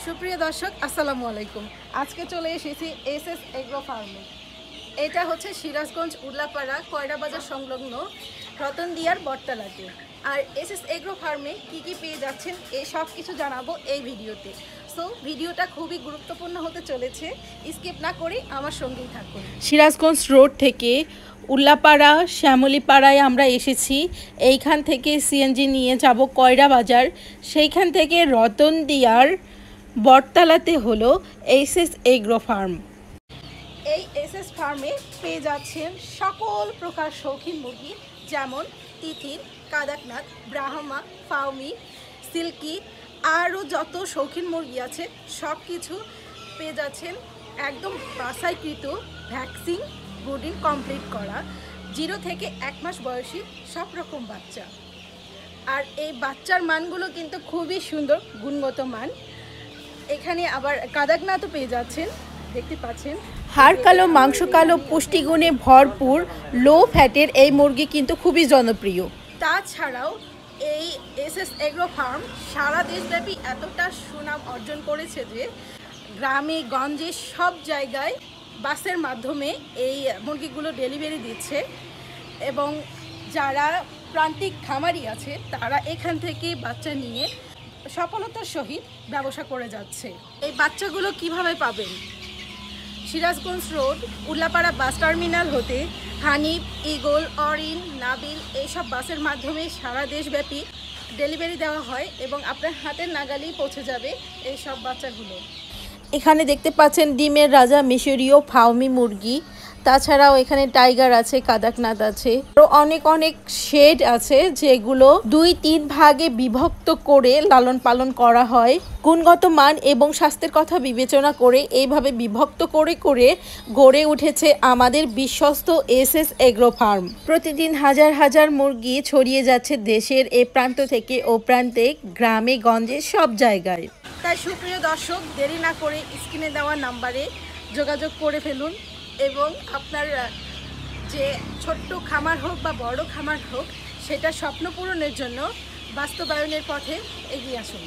সুপ্রিয় দর্শক আসসালামু আলাইকুম। আজকে চলে এসেছি এসএস এগ্রো ফার্মে। এটা হচ্ছে সিরাজগঞ্জ উল্লাপাড়া কয়রা বাজার সংলগ্ন রতনদিয়ার বটতলাতে। আর এসএস এগ্রো ফার্মে কি পেয়ে যাচ্ছেন এই সব কিছু জানাবো এই ভিডিওতে। সো ভিডিওটা খুবই গুরুত্বপূর্ণ হতে চলেছে, স্কিপ না করে আমার সঙ্গেই থাকুন। সিরাজগঞ্জ রোড থেকে উল্লাপাড়া শ্যামলীপাড়ায় আমরা এসেছি। এইখান থেকে সিএনজি নিয়ে যাব কয়রা বাজার, সেইখান থেকে রতনদিয়ার বটতলাতে হলো এসএস এগ্রো ফার্ম। এই এসএস ফার্মে পেয়ে যাচ্ছেন সকল প্রকার শৌখিন মুরগি, যেমন তিতির, কাদাকনাথ, ব্রাহ্মা, ফাউমি, সিল্কি, আরও যত শৌখিন মুরগি আছে সব কিছু পেয়ে যাচ্ছেন একদম বাছাইকৃত, ভ্যাকসিন ব্রুডিং কমপ্লিট করা, 0 থেকে 1 মাস বয়সী সব রকম বাচ্চা। আর এই বাচ্চার মানগুলো কিন্তু খুবই সুন্দর, গুণগত মান। এখানে আবার কাদাকনাথও পেয়ে যাচ্ছেন, দেখতে পাচ্ছেন। হাড় কালো, মাংস কালো, পুষ্টিগুণে ভরপুর, লো ফ্যাটের এই মুরগি কিন্তু খুবই জনপ্রিয়। তাছাড়াও এই এসএস এগ্রো ফার্ম সারা দেশব্যাপী এতটা সুনাম অর্জন করেছে যে গ্রামে গঞ্জে সব জায়গায় বাসের মাধ্যমে এই মুরগিগুলো ডেলিভারি দিচ্ছে, এবং যারা প্রান্তিক খামারি আছে তারা এখান থেকে বাচ্চা নিয়ে সফলতার সহিত ব্যবসা করে যাচ্ছে। এই বাচ্চাগুলো কিভাবে পাবেন? Sirajganj road Ullapara bus terminal হতে হানিফ, ইগল, অরিন, নাবিল এইসব বাসের মাধ্যমে সারা দেশব্যাপী ডেলিভারি দেওয়া হয় এবং আপনার হাতের নাগালেই পৌঁছে যাবে এই সব বাচ্চাগুলো। এখানে দেখতে পাচ্ছেন ডিমের রাজা মিশরীয় ফাউমি মুরগি, তাছাড়াও এখানে টাইগার আছে, কাদাকনাথ আছে, আরও অনেক শেড আছে যেগুলো 2-3 ভাগে বিভক্ত করে লালন পালন করা হয়। গুণগত মান এবং স্বাস্থ্যের কথা বিবেচনা করে এইভাবে বিভক্ত করে গড়ে উঠেছে আমাদের বিশ্বস্ত এসএস এগ্রো ফার্ম। প্রতিদিন হাজার মুরগি ছড়িয়ে যাচ্ছে দেশের এ প্রান্ত থেকে ও প্রান্তে, গ্রামে গঞ্জে সব জায়গায়। তাই সুপ্রিয় দর্শক, দেরি না করে স্ক্রিনে দেওয়া নাম্বারে যোগাযোগ করে ফেলুন এবং আপনার যে ছোট্ট খামার হোক বা বড় খামার হোক, সেটা স্বপ্ন পূরণের জন্য বাস্তবায়নের পথে এগিয়ে আসুন।